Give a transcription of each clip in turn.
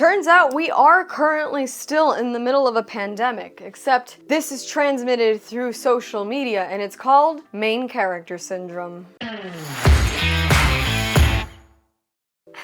Turns out we are currently still in the middle of a pandemic, except this is transmitted through social media and it's called main character syndrome.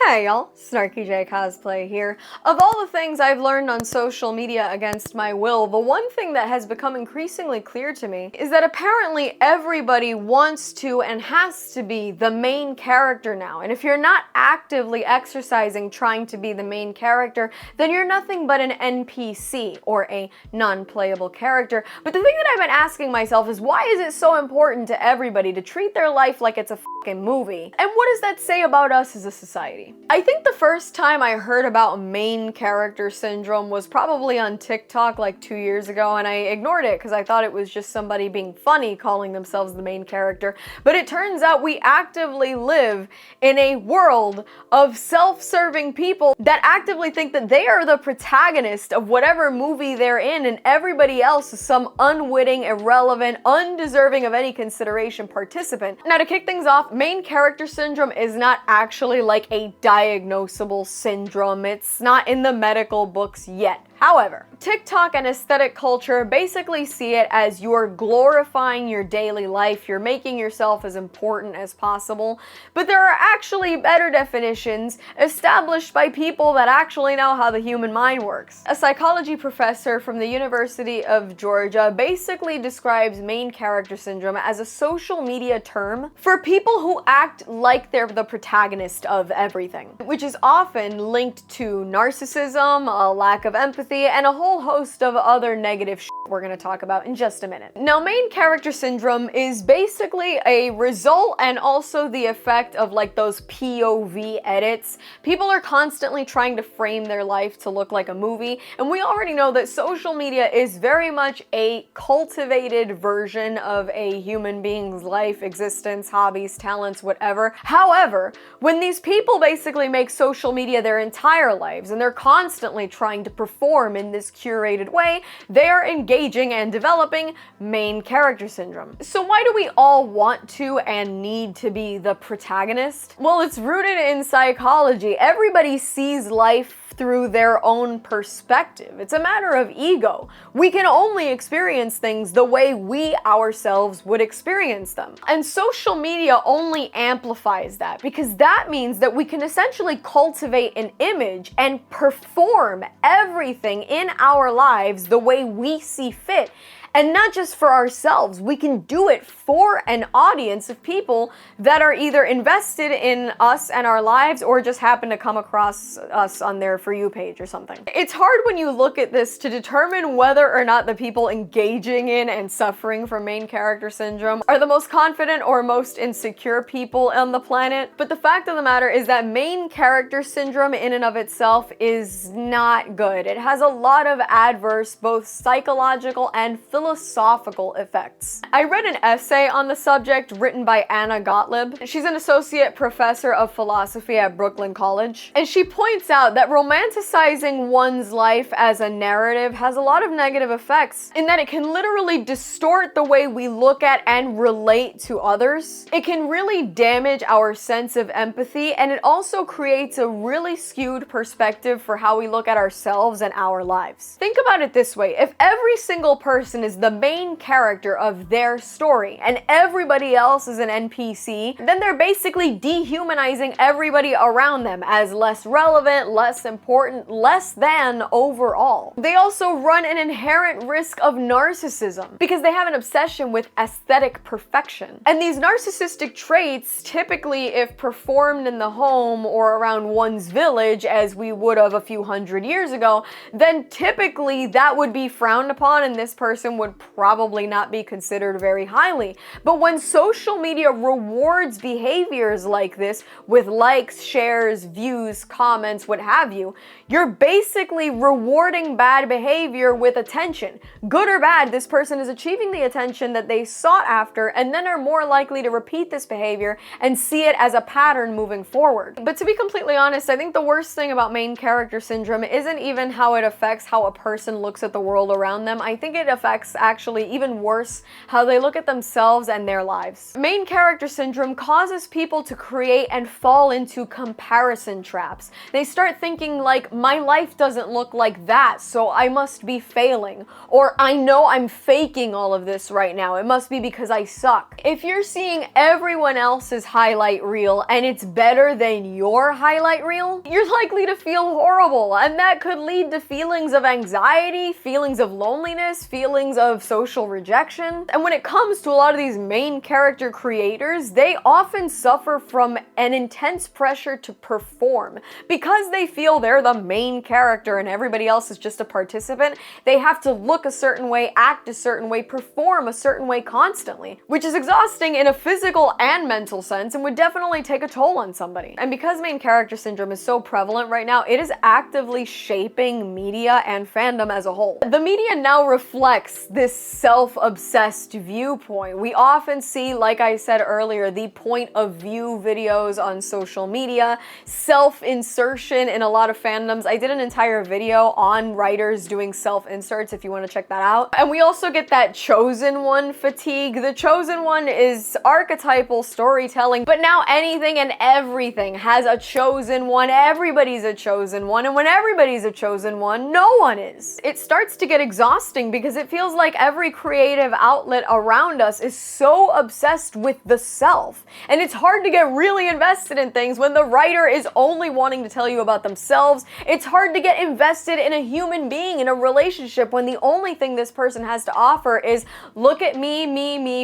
Hey y'all, SnarkyJay cosplay here. Of all the things I've learned on social media against my will, the one thing that has become increasingly clear to me is that apparently everybody wants to and has to be the main character now. And if you're not actively exercising trying to be the main character, then you're nothing but an NPC, or a non-playable character. But the thing that I've been asking myself is, why is it so important to everybody to treat their life like it's a fucking movie? And what does that say about us as a society? I think the first time I heard about main character syndrome was probably on TikTok like 2 years ago, and I ignored it because I thought it was just somebody being funny calling themselves the main character. But it turns out we actively live in a world of self-serving people that actively think that they are the protagonist of whatever movie they're in, and everybody else is some unwitting, irrelevant, undeserving of any consideration participant. Now, to kick things off, main character syndrome is not actually like a diagnosable syndrome. It's not in the medical books yet. However, TikTok and aesthetic culture basically see it as you're glorifying your daily life, you're making yourself as important as possible, but there are actually better definitions established by people that actually know how the human mind works. A psychology professor from the University of Georgia basically describes main character syndrome as a social media term for people who act like they're the protagonist of everything, which is often linked to narcissism, a lack of empathy, and a whole host of other negative shit we're gonna talk about in just a minute. Now, main character syndrome is basically a result and also the effect of like those POV edits. People are constantly trying to frame their life to look like a movie, and we already know that social media is very much a cultivated version of a human being's life, existence, hobbies, talents, whatever. However, when these people basically make social media their entire lives and they're constantly trying to perform in this curated way, they are engaging and developing main character syndrome. So why do we all want to and need to be the protagonist? Well, it's rooted in psychology. Everybody sees life through their own perspective. It's a matter of ego. We can only experience things the way we ourselves would experience them. And social media only amplifies that, because that means that we can essentially cultivate an image and perform everything in our lives the way we see fit. And not just for ourselves, we can do it for an audience of people that are either invested in us and our lives or just happen to come across us on their For You page or something. It's hard when you look at this to determine whether or not the people engaging in and suffering from main character syndrome are the most confident or most insecure people on the planet. But the fact of the matter is that main character syndrome in and of itself is not good. It has a lot of adverse, both psychological and philosophical effects. I read an essay on the subject written by Anna Gottlieb. She's an associate professor of philosophy at Brooklyn College, and she points out that romanticizing one's life as a narrative has a lot of negative effects in that it can literally distort the way we look at and relate to others. It can really damage our sense of empathy, and it also creates a really skewed perspective for how we look at ourselves and our lives. Think about it this way: if every single person is the main character of their story and everybody else is an NPC, then they're basically dehumanizing everybody around them as less relevant, less important, less than overall. They also run an inherent risk of narcissism because they have an obsession with aesthetic perfection. And these narcissistic traits, typically if performed in the home or around one's village as we would have a few hundred years ago, then typically that would be frowned upon and this person would probably not be considered very highly. But when social media rewards behaviors like this with likes, shares, views, comments, what have you, you're basically rewarding bad behavior with attention. Good or bad, this person is achieving the attention that they sought after and then are more likely to repeat this behavior and see it as a pattern moving forward. But to be completely honest, I think the worst thing about main character syndrome isn't even how it affects how a person looks at the world around them. I think it affects affects, actually even worse, how they look at themselves and their lives. Main character syndrome causes people to create and fall into comparison traps. They start thinking like, my life doesn't look like that, so I must be failing. Or I know I'm faking all of this right now. It must be because I suck. If you're seeing everyone else's highlight reel and it's better than your highlight reel, you're likely to feel horrible, and that could lead to feelings of anxiety, feelings of loneliness, feelings of social rejection. And when it comes to a lot of these main character creators, they often suffer from an intense pressure to perform. Because they feel they're the main character and everybody else is just a participant, they have to look a certain way, act a certain way, perform a certain way constantly, which is exhausting in a physical and mental sense and would definitely take a toll on somebody. And because main character syndrome is so prevalent right now, it is actively shaping media and fandom as a whole. The media now reflects this self-obsessed viewpoint. We often see, like I said earlier, the point of view videos on social media, self-insertion in a lot of fandoms. I did an entire video on writers doing self-inserts if you want to check that out. And we also get that chosen one fatigue. The chosen one is archetypal storytelling, but now anything and everything has a chosen one. Everybody's a chosen one, and when everybody's a chosen one, no one is. It starts to get exhausting because it feels like every creative outlet around us is so obsessed with the self, and it's hard to get really invested in things when the writer is only wanting to tell you about themselves. It's hard to get invested in a human being, in a relationship, when the only thing this person has to offer is, look at me,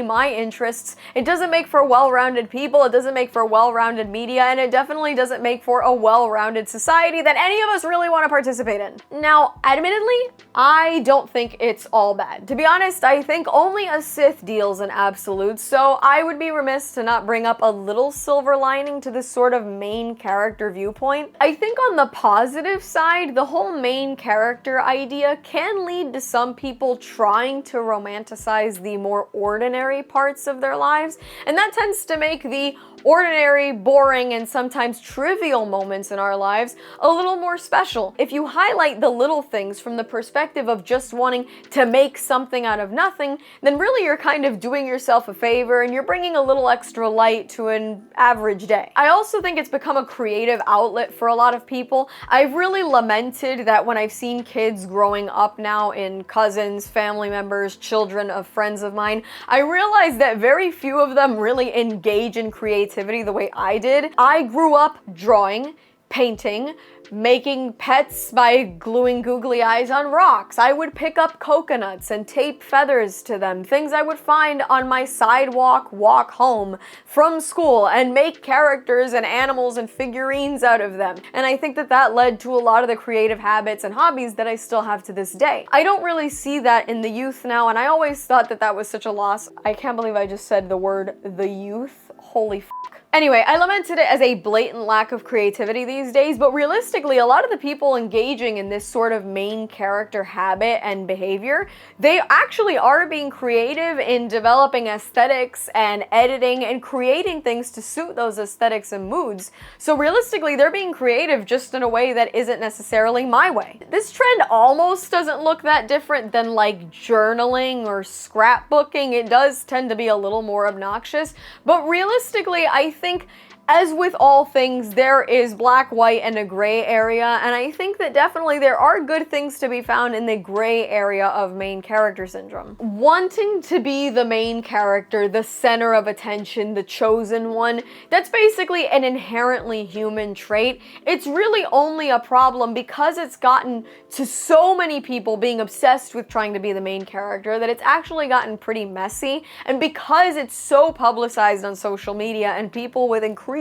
my interests. It doesn't make for well-rounded people, it doesn't make for well-rounded media, and it definitely doesn't make for a well-rounded society that any of us really want to participate in. Now, admittedly, I don't think it's all bad. To be honest, I think only a Sith deals in absolutes, so I would be remiss to not bring up a little silver lining to this sort of main character viewpoint. I think on the positive side, the whole main character idea can lead to some people trying to romanticize the more ordinary parts of their lives, and that tends to make the ordinary, boring, and sometimes trivial moments in our lives a little more special. If you highlight the little things from the perspective of just wanting to make something out of nothing, then really you're kind of doing yourself a favor and you're bringing a little extra light to an average day. I also think it's become a creative outlet for a lot of people. I've really lamented that when I've seen kids growing up now in cousins, family members, children of friends of mine, I realized that very few of them really engage in creativity the way I did. I grew up drawing, painting, making pets by gluing googly eyes on rocks. I would pick up coconuts and tape feathers to them, things I would find on my sidewalk walk home from school, and make characters and animals and figurines out of them. And I think that that led to a lot of the creative habits and hobbies that I still have to this day. I don't really see that in the youth now, and I always thought that that was such a loss. I can't believe I just said the word the youth. Holy f***. Anyway, I lamented it as a blatant lack of creativity these days, but realistically, a lot of the people engaging in this sort of main character habit and behavior, they actually are being creative in developing aesthetics and editing and creating things to suit those aesthetics and moods. So realistically, they're being creative just in a way that isn't necessarily my way. This trend almost doesn't look that different than like journaling or scrapbooking. It does tend to be a little more obnoxious, but realistically, I think as with all things, there is black, white, and a gray area, and I think that definitely there are good things to be found in the gray area of main character syndrome. Wanting to be the main character, the center of attention, the chosen one, that's basically an inherently human trait. It's really only a problem because it's gotten to so many people being obsessed with trying to be the main character that it's actually gotten pretty messy, and because it's so publicized on social media and people with increasingly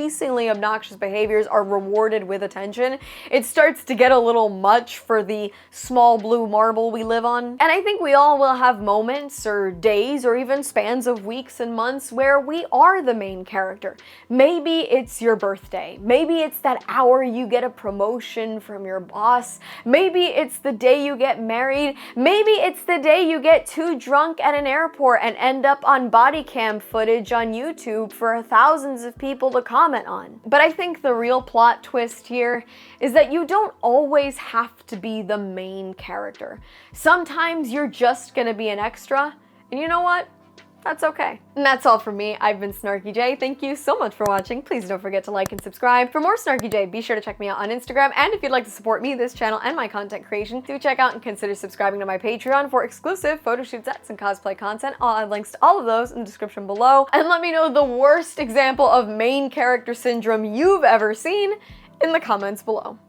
obnoxious behaviors are rewarded with attention, it starts to get a little much for the small blue marble we live on. And I think we all will have moments or days or even spans of weeks and months where we are the main character. Maybe it's your birthday. Maybe it's that hour you get a promotion from your boss. Maybe it's the day you get married. Maybe it's the day you get too drunk at an airport and end up on body cam footage on YouTube for thousands of people to comment comment on. But I think the real plot twist here is that you don't always have to be the main character. Sometimes you're just gonna be an extra, and you know what? That's okay. And that's all from me. I've been SnarkyJay. Thank you so much for watching. Please don't forget to like and subscribe. For more SnarkyJay, be sure to check me out on Instagram. And if you'd like to support me, this channel, and my content creation, do check out and consider subscribing to my Patreon for exclusive photo shoot sets and cosplay content. I'll add links to all of those in the description below. And let me know the worst example of main character syndrome you've ever seen in the comments below.